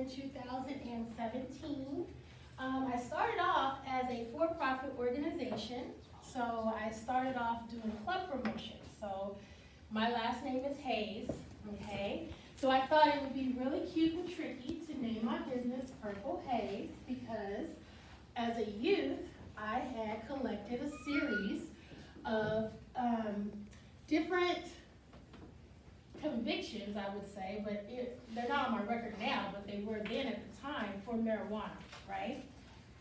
in 2017. I started off as a for-profit organization, so I started off doing club promotions. So my last name is Hayes, okay? So I thought it would be really cute and tricky to name my business Purple Haze because as a youth, I had collected a series of different convictions, I would say, but they're not on my record now, but they were then at the time for marijuana, right?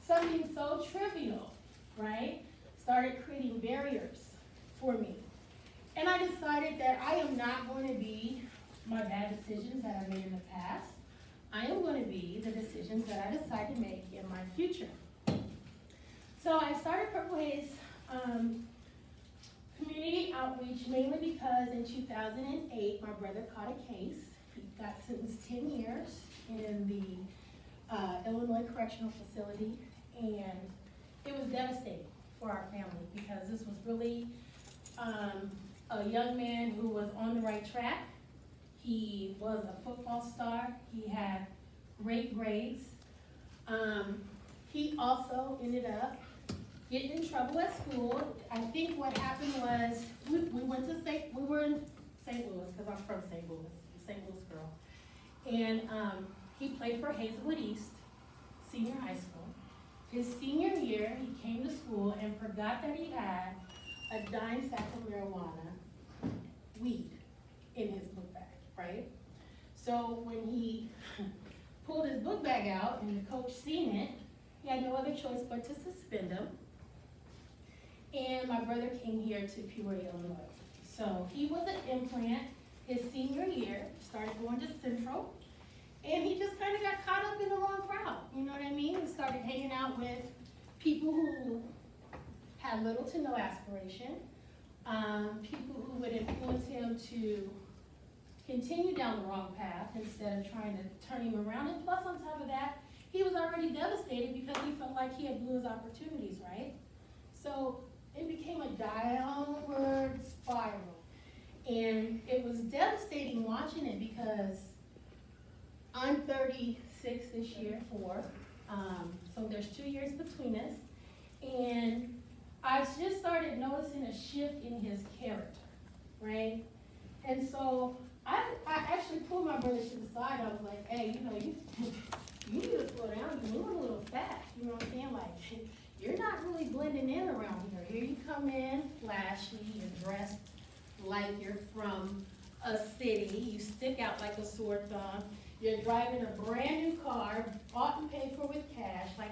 Something so trivial, right, started creating barriers for me. And I decided that I am not going to be my bad decisions that I made in the past. I am going to be the decisions that I decide to make in my future. So I started Purple Haze community outreach mainly because in 2008, my brother caught a case. He got sentenced 10 years in the Illinois Correctional Facility, and it was devastating for our family because this was really a young man who was on the right track. He was a football star. He had great grades. He also ended up getting in trouble at school. I think what happened was we were in St. Louis because I'm from St. Louis, St. Louis girl. And he played for Hazelwood East Senior High School. His senior year, he came to school and forgot that he had a dime sack of marijuana, weed, in his book bag, right? So when he pulled his book bag out and the coach seen it, he had no other choice but to suspend him. And my brother came here to Peoria, Illinois. So he was an implant his senior year, started going to Central, and he just kind of got caught up in the wrong crowd, you know what I mean? He started hanging out with people who had little to no aspiration, people who would influence him to continue down the wrong path instead of trying to turn him around. And plus, on top of that, he was already devastated because he felt like he had blew his opportunities, right? So it became a downward spiral. And it was devastating watching it because I'm 36 this year, so there's 2 years between us. And I just started noticing a shift in his character, right? And so I actually pulled my brother to the side. I was like, hey, you need to slow down. You're moving a little fast. You know what I'm saying? Like, you're not really blending in around here. Here you come in, flashy, you're dressed like you're from a city. You stick out like a sore thumb. You're driving a brand new car, bought and paid for with cash. Like,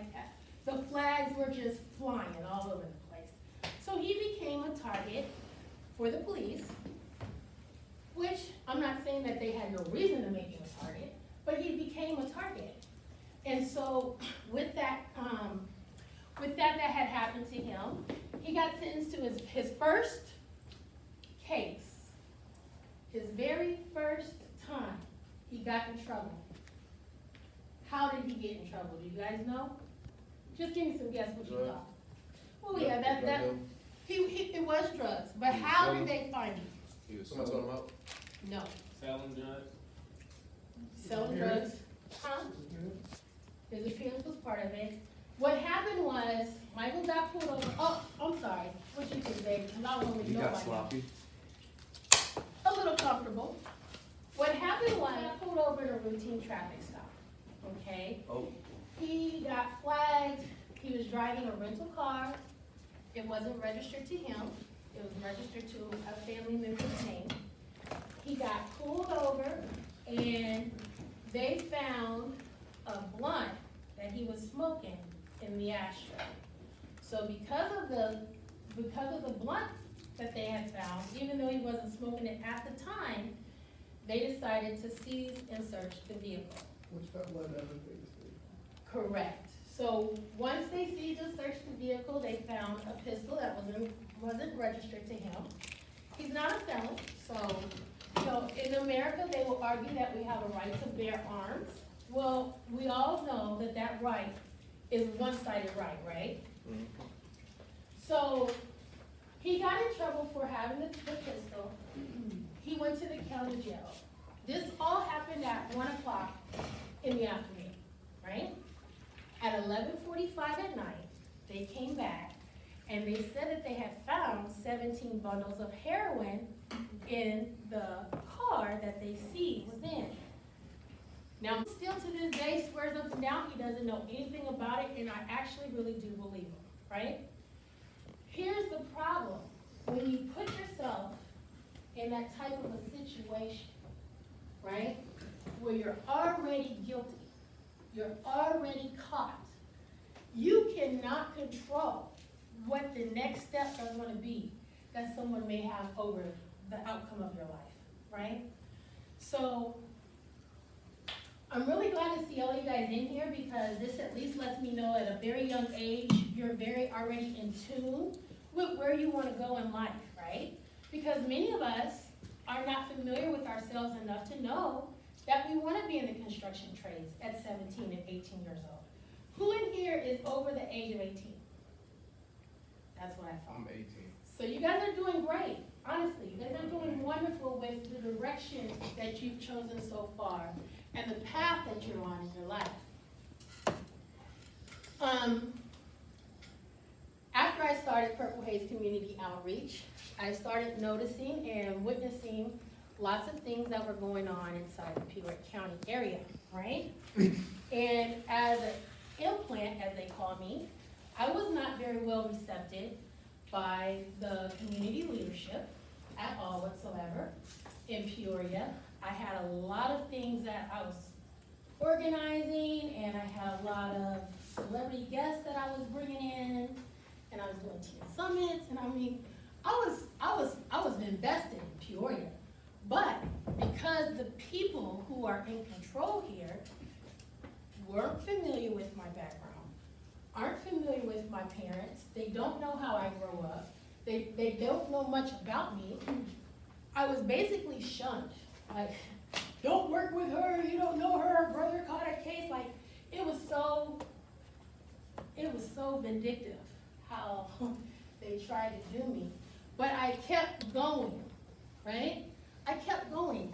the flags were just flying all over the place. So he became a target for the police, which I'm not saying that they had no reason to make him a target, but he became a target. And so with that that had happened to him, he got sentenced to his first case. His very first time he got in trouble. How did he get in trouble? Do you guys know? Just give me some guess what you thought. Well, yeah, it was drugs, but how did they find him? He was someone told him out? No. Selling drugs? Selling drugs? Huh? His appearance was part of it. What happened was, Michael got pulled over. Oh, I'm sorry. What you think, baby? Because I don't really He know got right sloppy. now. A little comfortable. What happened was, I got pulled over at a routine traffic stop. Okay? Oh. He got flagged. He was driving a rental car. It wasn't registered to him. It was registered to a family member's name. He got pulled over, and they found a blunt that he was smoking in the ashtray. So because of the blunt that they had found, even though he wasn't smoking it at the time, they decided to seize and search the vehicle. Which that blood evidence. Correct. So once they seized and searched the vehicle, they found a pistol that wasn't registered to him. He's not a felon, so in America they will argue that we have a right to bear arms. Well, we all know that that right is one-sided right? Mm-hmm. So he got in trouble for having the pistol. He went to the county jail. This all happened at 1 o'clock in the afternoon. At 11:45 at night, they came back and they said that they had found 17 bundles of heroin in the car that they see was in. Now, still to this day swears up and down he doesn't know anything about it, and I actually really do believe him, right? Here's the problem. When you put yourself in that type of a situation, right, where you're already guilty, you're already caught, you cannot control what the next steps are going to be that someone may have over the outcome of your life, right? So I'm really glad to see all you guys in here, because this at least lets me know at a very young age you're very already in tune with where you want to go in life, right? Because many of us are not familiar with ourselves enough to know that we want to be in the construction trades at 17 and 18 years old. Who in here is over the age of 18? That's what I thought. I'm 18. So you guys are doing great, honestly. You guys are doing wonderful with the direction that you've chosen so far and the path that you're on in your life. After I started Purple Haze Community Outreach, I started noticing and witnessing lots of things that were going on inside the Peoria County area, right? And as an implant, as they call me, I was not very well recepted by the community leadership at all whatsoever in Peoria. I had a lot of things that I was organizing, and I had a lot of celebrity guests that I was bringing in, and I was doing teen summits, and I mean, I was invested in Peoria. But because the people who are in control here weren't familiar with my background, aren't familiar with my parents, they don't know how I grew up, they don't know much about me, I was basically shunned. Like, don't work with her, you don't know her, her brother caught a case. Like, it was so vindictive how they tried to do me. But I kept going, right? I kept going.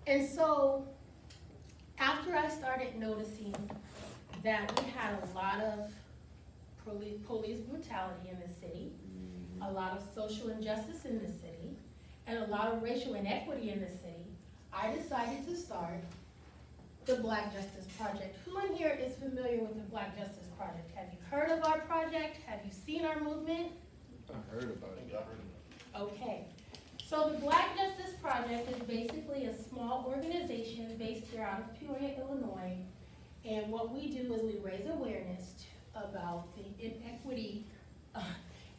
And so after I started noticing that we had a lot of police brutality in the city, a lot of social injustice in the city, and a lot of racial inequity in the city, I decided to start the Black Justice Project. Who in here is familiar with the Black Justice Project? Have you heard of our project? Have you seen our movement? I heard about it. Okay. So the Black Justice Project is basically a small organization based here out of Peoria, Illinois. And what we do is we raise awareness about the inequity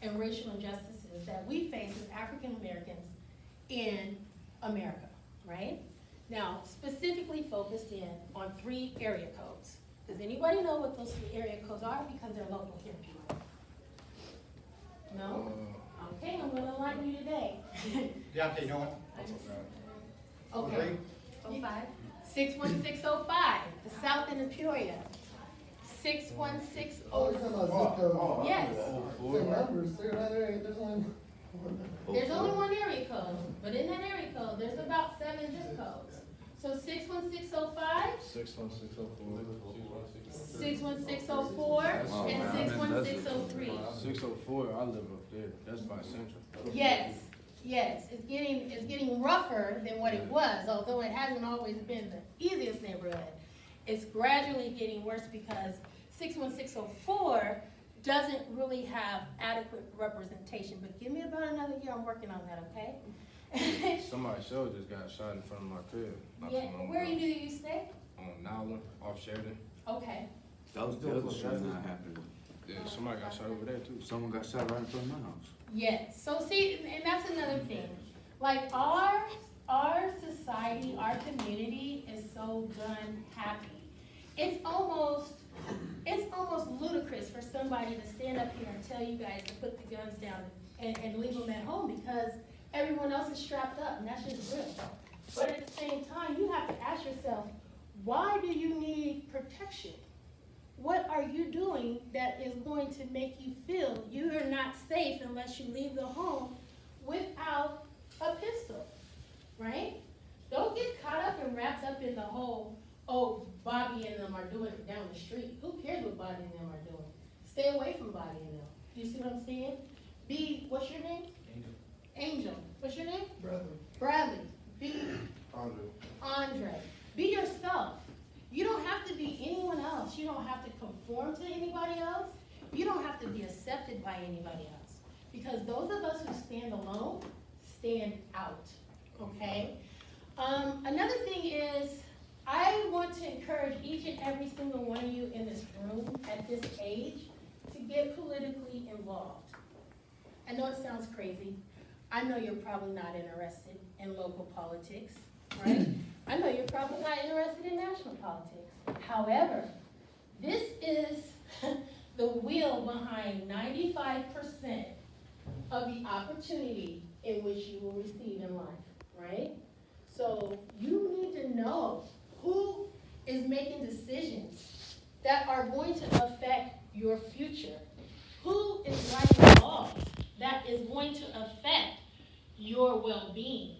and racial injustices that we face as African Americans in America, right? Now, specifically focused in on 3 area codes. Does anybody know what those 3 area codes are? Because they're local here in Peoria. No? Okay, I'm gonna enlighten you today. Deontay, no one? Okay. 05? 61605, the south end of Peoria. 61604. Oh, you're talking about zip code. Yes. The numbers, they're not there, there's only one. There's only one area code, but in that area code, there's about 7 zip codes. So 61605, 61604. 61604, and 61603. 604, I live up there. That's by Central. Yes, yes, it's getting rougher than what it was, although it hasn't always been the easiest neighborhood. It's gradually getting worse because 61604 doesn't really have adequate representation, but give me about another year, I'm working on that, okay? Somebody's show just got shot in front of my crib. Yeah, where do you stay? On Nowlin, off Sheridan. Okay. That was the other shooting that happened. Yeah, somebody got shot over there too. Someone got shot right in front of my house. Yes, so see, and that's another thing. Like our society, our community is so gun happy. It's almost ludicrous for somebody to stand up here and tell you guys to put the guns down and leave them at home because everyone else is strapped up, and that's just real. But at the same time, you have to ask yourself, why do you need protection? What are you doing that is going to make you feel you are not safe unless you leave the home without a pistol, right? Don't get caught up and wrapped up in the whole, oh, Bobby and them them are doing it down the street. Who cares what Bonnie and them are doing? Stay away from Bonnie and them. Do you see what I'm saying? B, what's your name? Angel. What's your name? Bradley. B, Andre. Be yourself. You don't have to be anyone else. You don't have to conform to anybody else. You don't have to be accepted by anybody else. Because those of us who stand alone, stand out, okay? Another thing is, I want to encourage each and every single one of you in this room at this age to get politically involved. I know it sounds crazy. I know you're probably not interested in local politics, right? I know you're probably not interested in national politics. However, this is the wheel behind 95% of the opportunity in which you will receive in life, right? So you need to know who is making decisions that are going to affect your future. Who is writing laws that is going to affect your well-being?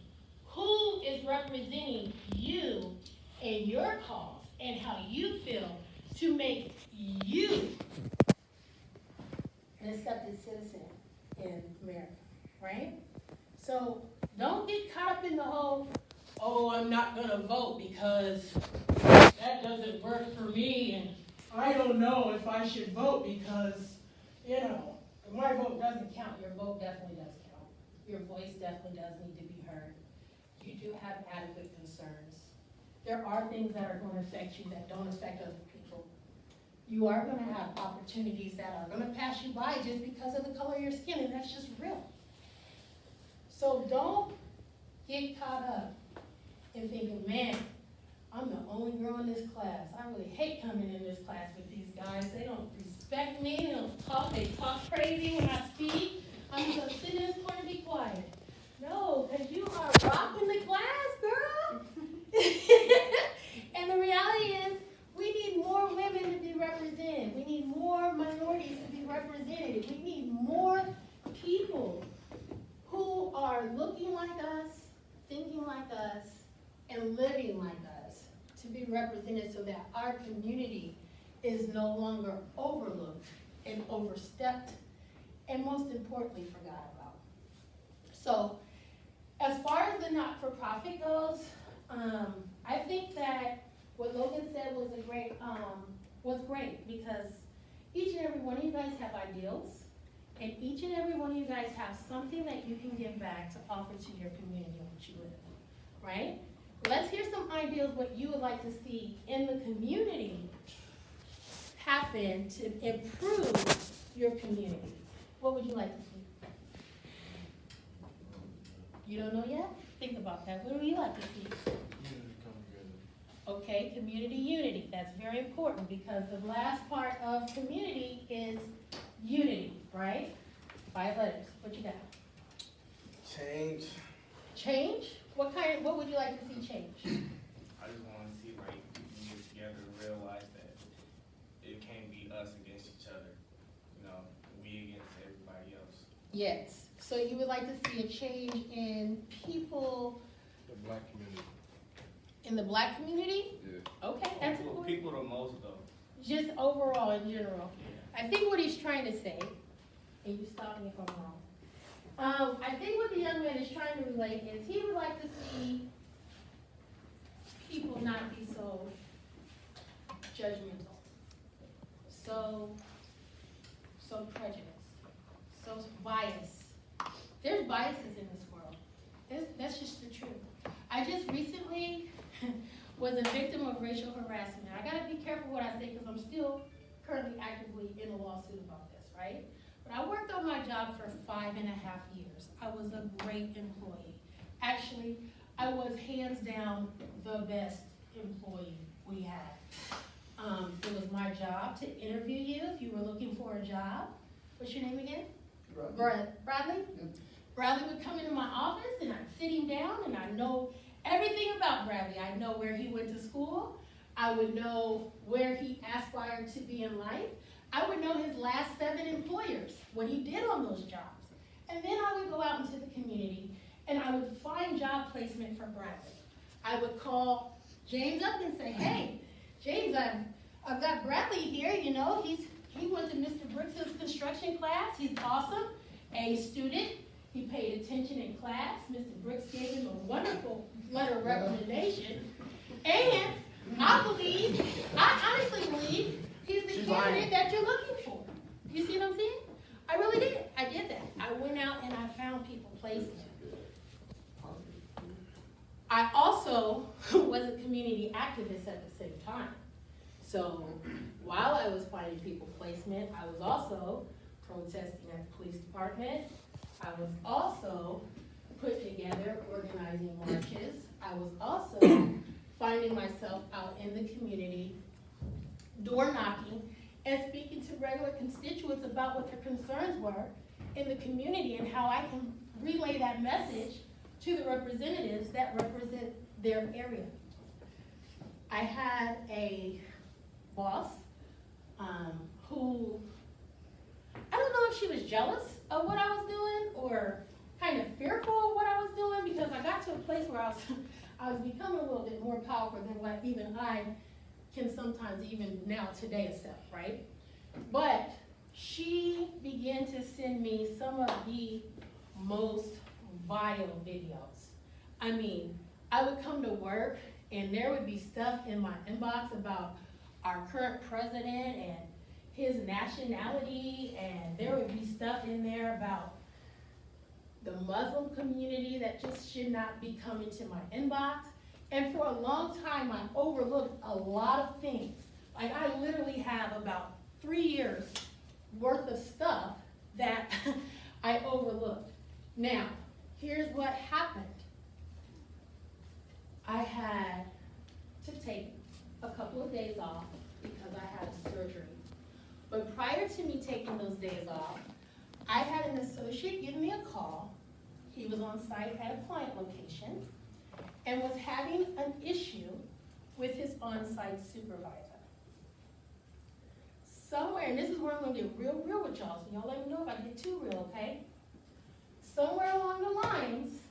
Who is representing you and your cause and how you feel to make you an accepted citizen in America, right? So don't get caught up in the whole, oh, I'm not gonna vote because that doesn't work for me, and I don't know if I should vote because, you know, my vote doesn't count. Your vote definitely does count. Your voice definitely does need to be heard. You do have adequate concerns. There are things that are going to affect you that don't affect other people. You are going to have opportunities that are going to pass you by just because of the color of your skin, and that's just real. So don't get caught up in thinking, man, I'm the only girl in this class. I really hate coming in this class with these guys. They don't respect me. They don't talk. They talk crazy when I speak. I'm just going to sit in this corner and be quiet. No, because you are rocking the class, girl. And the reality is, we need more women to be represented. We need more minorities to be represented. We need more people who are looking like us, thinking like us, and living like us to be represented so that our community is no longer overlooked and overstepped, and most importantly, forgot about. So, as far as the not-for-profit goes, I think that what Logan said was great because each and every one of you guys have ideals, and each and every one of you guys have something that you can give back to offer to your community in which you live, right? Let's hear some ideas what you would like to see in the community happen to improve your community. What would you like to see? You don't know yet? Think about that. What would you like to see? Okay, community unity. That's very important because the last part of community is unity, right? 5 letters. What you got? Change. Change? What would you like to see change? I just want to see like we get together and realize that it can't be us against each other. You know, we against everybody else. Yes. So you would like to see a change in people The black community. in the black community? Yeah. Okay, that's important. People the most though. Just overall in general. Yeah. I think what he's trying to say, and you stop me if I'm wrong. I think what the young man is trying to relate is he would like to see people not be so judgmental, so prejudiced, so biased. There's biases in this world. That's just the truth. I just recently was a victim of racial harassment. I gotta be careful what I say because I'm still currently actively in a lawsuit about this, right? But I worked on my job for 5.5 years. I was a great employee. Actually, I was hands down the best employee we had. It was my job to interview you if you were looking for a job. What's your name again? Bradley? Yep. Bradley would come into my office and I'd sit him down and I know everything about Bradley. I know where he went to school. I would know where he aspired to be in life. I would know his last 7 employers, what he did on those jobs. And then I would go out into the community and I would find job placement for Bradley. I would call James up and say, hey, James, I've got Bradley here, you know, he went to Mr. Brooks' construction class. He's awesome, A student. He paid attention in class. Mr. Brooks gave him a wonderful letter of recommendation. And I honestly believe he's the candidate that you're looking for. You see what I'm saying? I really did. I did that. I went out and I found people placement. I also was a community activist at the same time. So while I was finding people placement, I was also protesting at the police department. I was also putting together organizing marches. I was also finding myself out in the community, door knocking, and speaking to regular constituents about what their concerns were in the community and how I can relay that message to the representatives that represent their area. I had a boss who, I don't know if she was jealous of what I was doing or kind of fearful of what I was doing, because I got to a place where I was becoming a little bit more powerful than what even I can sometimes even now today accept, right? But she began to send me some of the most vile videos. I mean, I would come to work and there would be stuff in my inbox about our current president and his nationality, and there would be stuff in there about the Muslim community that just should not be coming to my inbox. And for a long time, I overlooked a lot of things. Like, I literally have about 3 years worth of stuff that I overlooked. Now, here's what happened. I had to take a couple of days off because I had a surgery. But prior to me taking those days off, I had an associate give me a call. He was on site at a client location and was having an issue with his on-site supervisor. Somewhere, and this is where I'm gonna get real with y'all, so y'all let me know if I get too real, okay? Somewhere along the lines,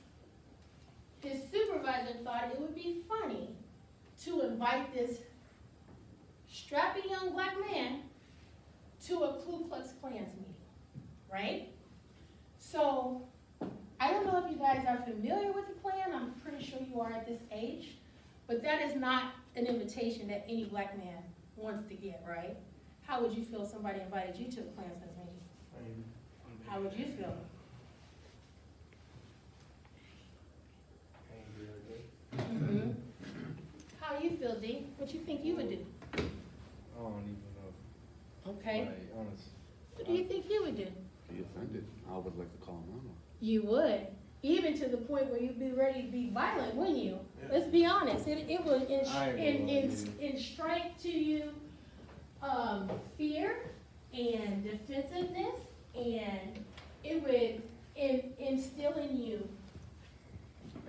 his supervisor thought it would be funny to invite this strappy young black man to a Ku Klux Klan's meeting, right? So, I don't know if you guys are familiar with the Klan. I'm pretty sure you are at this age, but that is not an invitation that any black man wants to get, right? How would you feel if somebody invited you to a Klansman's meeting? How would you feel? Mm-hmm. How do you feel, D? What you think you would do? I don't even know. Okay. Like, honestly. What do you think you would do? Be offended. I would like to call him out. You would, even to the point where you'd be ready to be violent, wouldn't you? Yeah. Let's be honest. It would I ain't gonna strike to you fear and defensiveness, and it would instill in you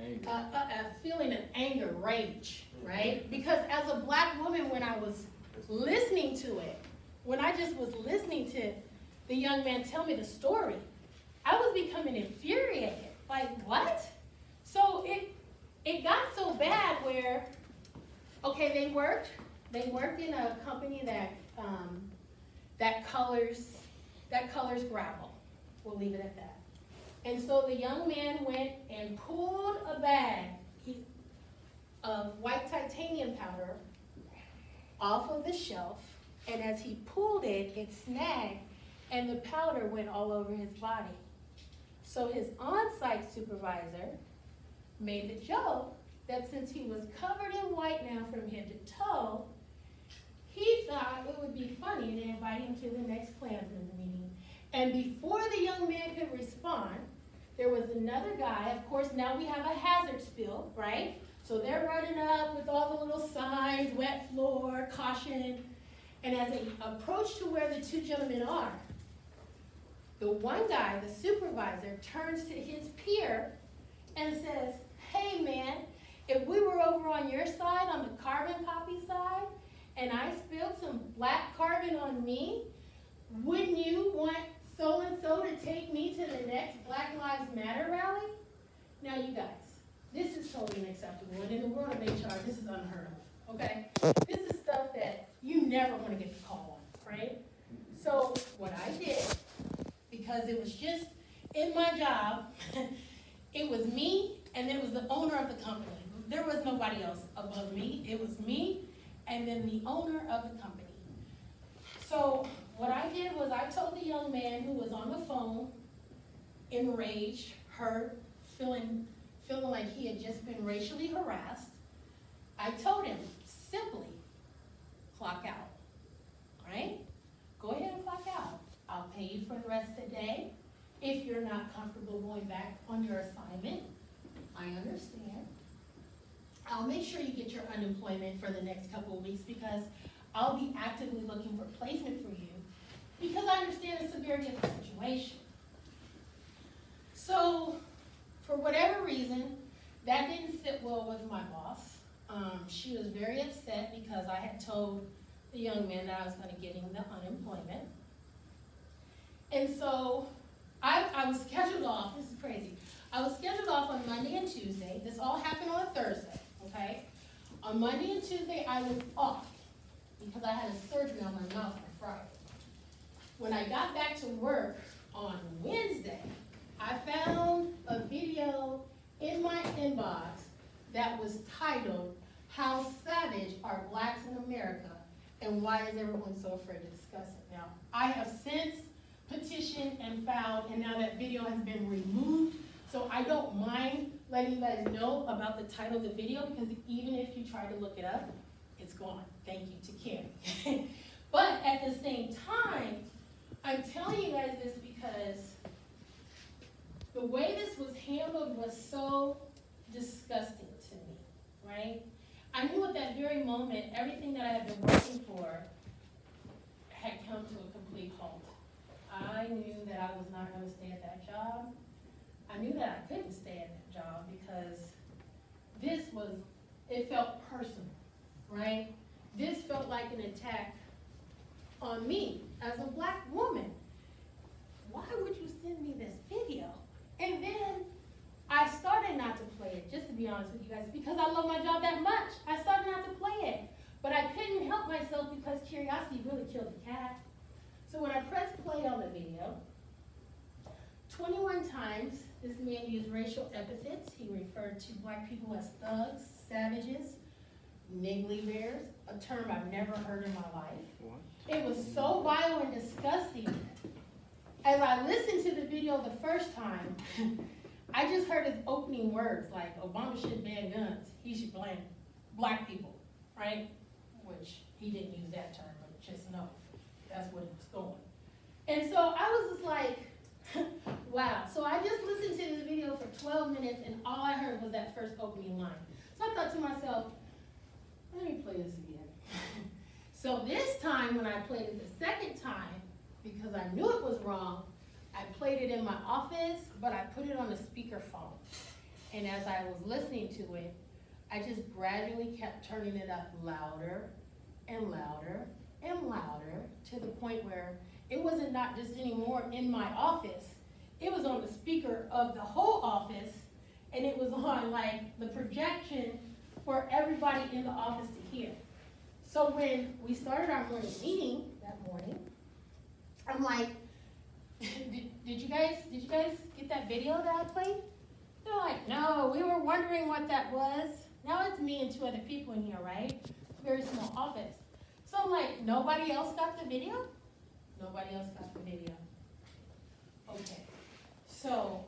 Anger. a feeling of anger, rage, right? Because as a black woman, when I was listening to it, when I just was listening to the young man tell me the story, I was becoming infuriated. Like, what? So it got so bad where, okay, they worked in a company that colors gravel. We'll leave it at that. And so the young man went and pulled a bag of white titanium powder off of the shelf, and as he pulled it, it snagged, and the powder went all over his body. So his on-site supervisor made the joke that since he was covered in white now from head to toe, he thought it would be funny to invite him to the next Klansman's meeting. And before the young man could respond, there was another guy. Of course, now we have a hazard spill, right? So they're running up with all the little signs, wet floor, caution. And as they approach to where the two gentlemen are, the one guy, the supervisor, turns to his peer and says, hey man, if we were over on your side, on the carbon copy side, and I spilled some black carbon on me, wouldn't you want so-and-so to take me to the next Black Lives Matter rally? Now you guys, this is totally unacceptable, and in the world of HR, this is unheard of, okay? This is stuff that you never want to get the call on, right? So what I did, because it was just in my job, it was me and it was the owner of the company. There was nobody else above me. It was me and then the owner of the company. So what I did was I told the young man who was on the phone, enraged, hurt, feeling like he had just been racially harassed, I told him simply, clock out, right? Go ahead and clock out. I'll pay you for the rest of the day. If you're not comfortable going back on your assignment, I understand. I'll make sure you get your unemployment for the next couple of weeks because I'll be actively looking for placement for you because I understand the severity of the situation. So, for whatever reason, that didn't sit well with my boss. She was very upset because I had told the young man that I was gonna get him the unemployment. And so, I was scheduled off, this is crazy. I was scheduled off on Monday and Tuesday. This all happened on a Thursday, okay? On Monday and Tuesday, I was off because I had a surgery on my mouth on Friday. When I got back to work on Wednesday, I found a video in my inbox that was titled, "How Savage Are Blacks in America and Why Is Everyone So Afraid to Discuss It?" Now, I have since petitioned and filed, and now that video has been removed, so I don't mind letting you guys know about the title of the video because even if you try to look it up, it's gone. Thank you to Keri. But at the same time, I'm telling you guys this because the way this was handled was so disgusting to me, right? I knew at that very moment, everything that I had been working for had come to a complete halt. I knew that I was not gonna stay at that job. I knew that I couldn't stay at that job because it felt personal, right? This felt like an attack on me as a black woman. Why would you send me this video? And then I started not to play it, just to be honest with you guys, because I love my job that much. I started not to play it, but I couldn't help myself because curiosity really killed the cat. So when I pressed play on the video, 21 times this man used racial epithets. He referred to black people as thugs, savages, niggly bears, a term I've never heard in my life. What? It was so vile and disgusting. As I listened to the video the first time, I just heard his opening words like, Obama should ban guns, he should ban black people, right? Which he didn't use that term, but just know, that's what it was going. And so I was just like, wow. So I just listened to this video for 12 minutes and all I heard was that first opening line. So I thought to myself, let me play this again. So this time when I played it the second time, because I knew it was wrong, I played it in my office, but I put it on a speakerphone. And as I was listening to it, I just gradually kept turning it up louder and louder and louder to the point where it wasn't not just anymore in my office, it was on the speaker of the whole office, and it was on like the projection for everybody in the office to hear. So when we started our morning meeting that morning, I'm like, did you guys get that video that I played? They're like, no, we were wondering what that was. Now it's me and two other people in here, right? Very small office. So I'm like, nobody else got the video? Nobody else got the video. Okay. So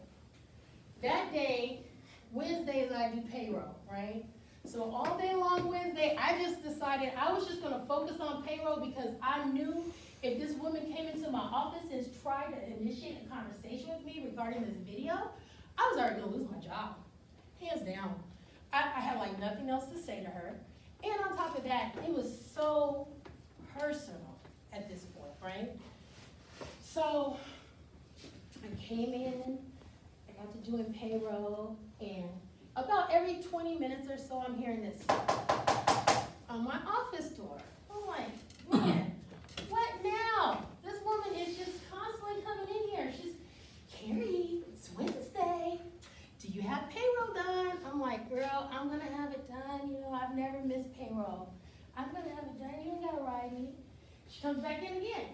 that day, Wednesdays I do payroll, right? So all day long Wednesday, I just decided I was just gonna focus on payroll because I knew if this woman came into my office and tried to initiate a conversation with me regarding this video, I was already gonna lose my job, hands down. I had like nothing else to say to her. And on top of that, it was so personal at this point, right? So I came in, I got to doing payroll, and about every 20 minutes or so, I'm hearing this on my office door. I'm like, man, what now? This woman is just constantly coming in here. She's, Keri, it's Wednesday. Do you have payroll done? I'm like, girl, I'm gonna have it done. You know, I've never missed payroll. I'm gonna have it done. You ain't gotta ride me. She comes back in again.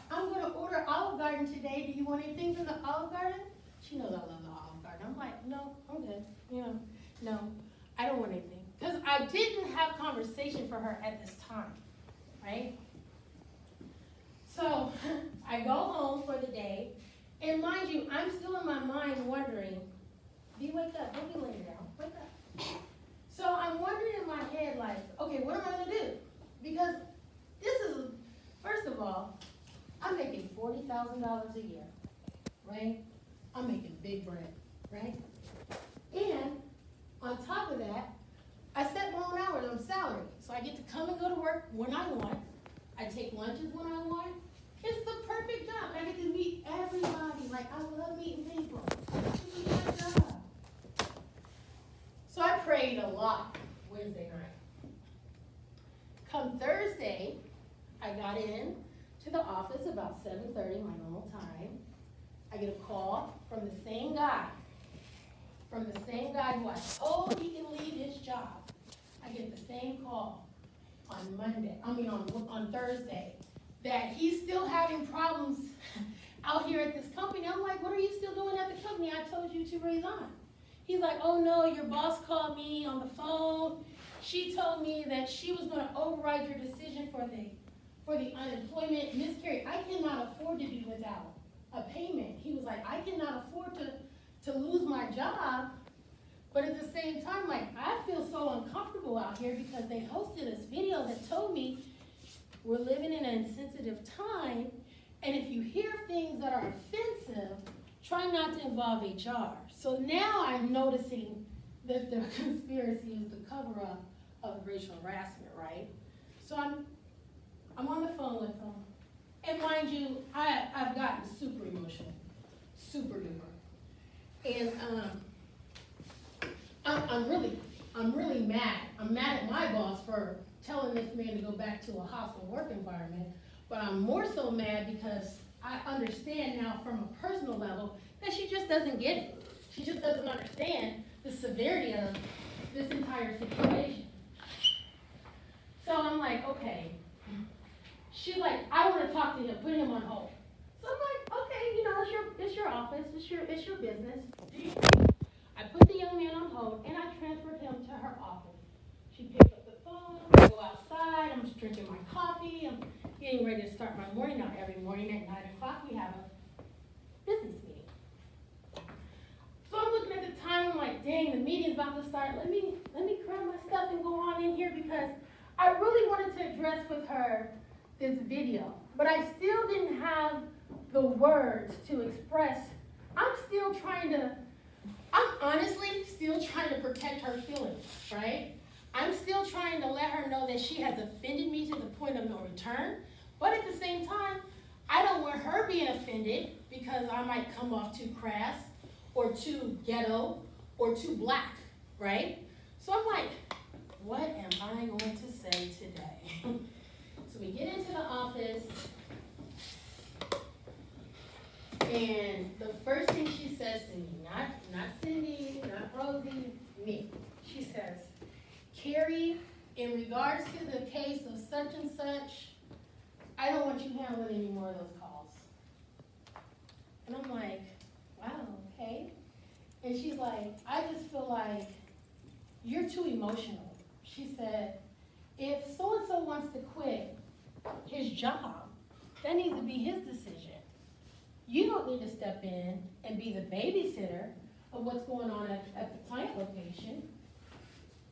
I'm gonna order Olive Garden today. Do you want anything from the Olive Garden? She knows I love the Olive Garden. I'm like, no, I'm good. You know, no, I don't want anything. Because I didn't have conversation for her at this time, right? So I go home for the day, and mind you, I'm still in my mind wondering, B, wake up, don't be laying down, wake up. So I'm wondering in my head, like, okay, what am I gonna do? Because this is, first of all, I'm making $40,000 a year, right? I'm making big bread, right? And on top of that, I set my own hours on salary. So I get to come and go to work when I want. I take lunches when I want. It's the perfect job. I get to meet everybody. Like, I love meeting people. This is my job. So I prayed a lot Wednesday night. Come Thursday, I got in to the office about 7:30, my normal time. I get a call from the same guy who I told he can leave his job. I get the same call on Thursday, that he's still having problems out here at this company. I'm like, what are you still doing at the company? I told you to resign. He's like, oh no, your boss called me on the phone. She told me that she was gonna override your decision for the unemployment. Miss Keri, I cannot afford to be without a payment. He was like, I cannot afford to lose my job. But at the same time, like, I feel so uncomfortable out here because they hosted this video that told me we're living in an insensitive time, and if you hear things that are offensive, try not to involve HR. So now I'm noticing that the conspiracy is the cover-up of racial harassment, right? So I'm on the phone with them, and mind you, I've gotten super emotional, super duper, and I'm really mad. I'm mad at my boss for telling this man to go back to a hostile work environment, but I'm more so mad because I understand now from a personal level that she just doesn't get it. She just doesn't understand the severity of this entire situation. So I'm like, okay. She's like, I want to talk to him, put him on hold. So I'm like, okay, you know, it's your office, it's your business. I put the young man on hold and I transferred him to her office. She picked up the phone, I go outside, I'm just drinking my coffee, I'm getting ready to start my morning. Now every morning at 9 o'clock we have a business meeting. So I'm looking at the time, I'm like, dang, the meeting's about to start. Let me grab my stuff and go on in here because I really wanted to address with her this video. But I still didn't have the words to express. I'm honestly still trying to protect her feelings, right? I'm still trying to let her know that she has offended me to the point of no return. But at the same time, I don't want her being offended because I might come off too crass or too ghetto or too black, right? So I'm like, what am I going to say today? So we get into the office, and the first thing she says to me, not Cindy, not Rosie, me. She says, Keri, in regards to the case of such and such, I don't want you handling any more of those calls. And I'm like, wow, okay. And she's like, I just feel like you're too emotional. She said, if so-and-so wants to quit his job, that needs to be his decision. You don't need to step in and be the babysitter of what's going on at the client location.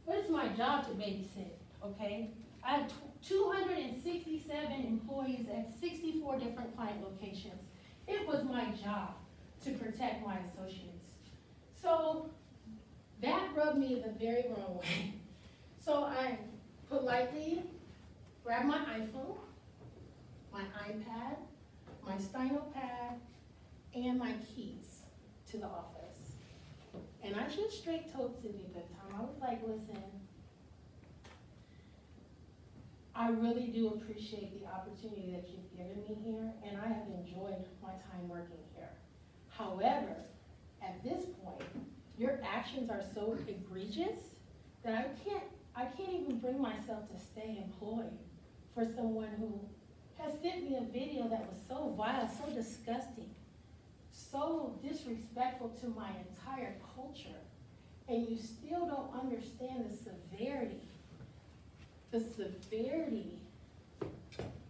But it's my job to babysit, okay? I have 267 employees at 64 different client locations. It was my job to protect my associates. So that rubbed me the very wrong way. So I politely grabbed my iPhone, my iPad, my Stino pad, and my keys to the office. And I just straight told Cindy at that time, I was like, listen, I really do appreciate the opportunity that you've given me here, and I have enjoyed my time working here. However, at this point, your actions are so egregious that I can't even bring myself to stay employed for someone who has sent me a video that was so vile, so disgusting, so disrespectful to my entire culture, and you still don't understand the severity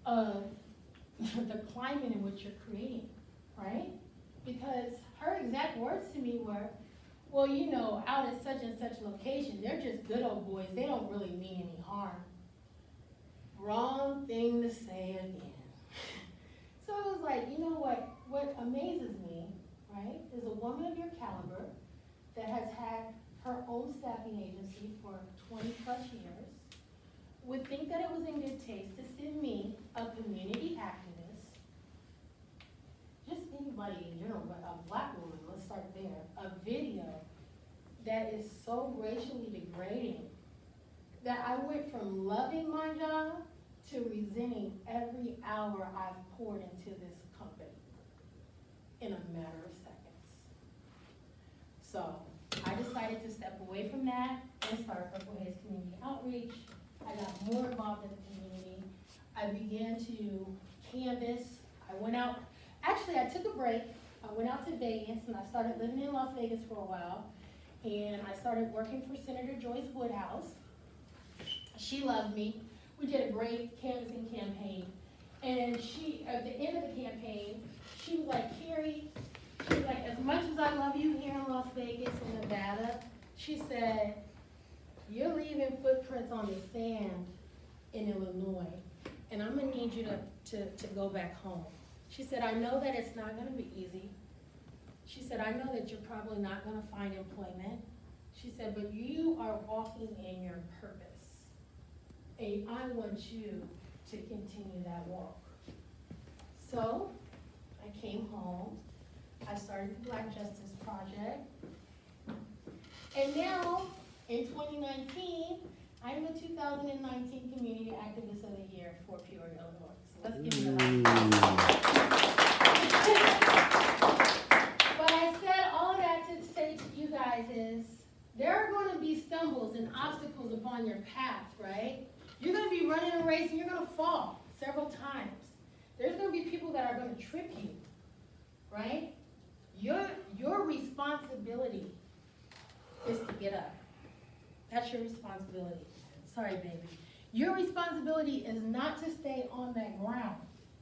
of the climate in which you're creating, right? Because her exact words to me were, well, you know, out at such and such location, they're just good old boys, they don't really mean any harm. Wrong thing to say again. So I was like, you know what amazes me, right, is a woman of your caliber that has had her own staffing agency for 20 plus years would think that it was in good taste to send me, a community activist, just anybody in general, but a black woman, let's start there, a video that is so racially degrading that I went from loving my job to resenting every hour I've poured into this company in a matter of seconds. So I decided to step away from that and start Purple Haze Community Outreach. I got more involved in the community. I began to canvas. I went out, actually I took a break. I went out to Vegas and I started living in Las Vegas for a while. And I started working for Senator Joyce Woodhouse. She loved me. We did a great canvassing campaign. And she, at the end of the campaign, she was like, Keri, she was like, as much as I love you here in Las Vegas and Nevada, she said, you're leaving footprints on the sand in Illinois, and I'm gonna need you to go back home. She said, I know that it's not gonna be easy. She said, I know that you're probably not gonna find employment. She said, but you are walking in your purpose. And I want you to continue that walk. So I came home, I started the Black Justice Project, and now in 2019, I'm the 2019 Community Activist of the Year for Peoria, Illinois. So let's give me a round. But I said all of that to say to you guys is, there are going to be stumbles and obstacles upon your path, right? You're going to be running a race and you're going to fall several times. There's going to be people that are going to trip you, right? Your responsibility is to get up. That's your responsibility. Sorry, baby. Your responsibility is not to stay on that ground.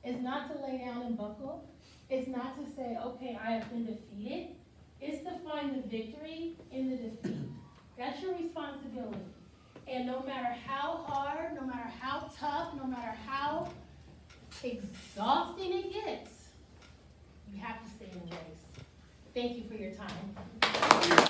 It's not to lay down and buckle. It's not to say, okay, I have been defeated. It's to find the victory in the defeat. That's your responsibility. And no matter how hard, no matter how tough, no matter how exhausting it gets, you have to stay in the race. Thank you for your time.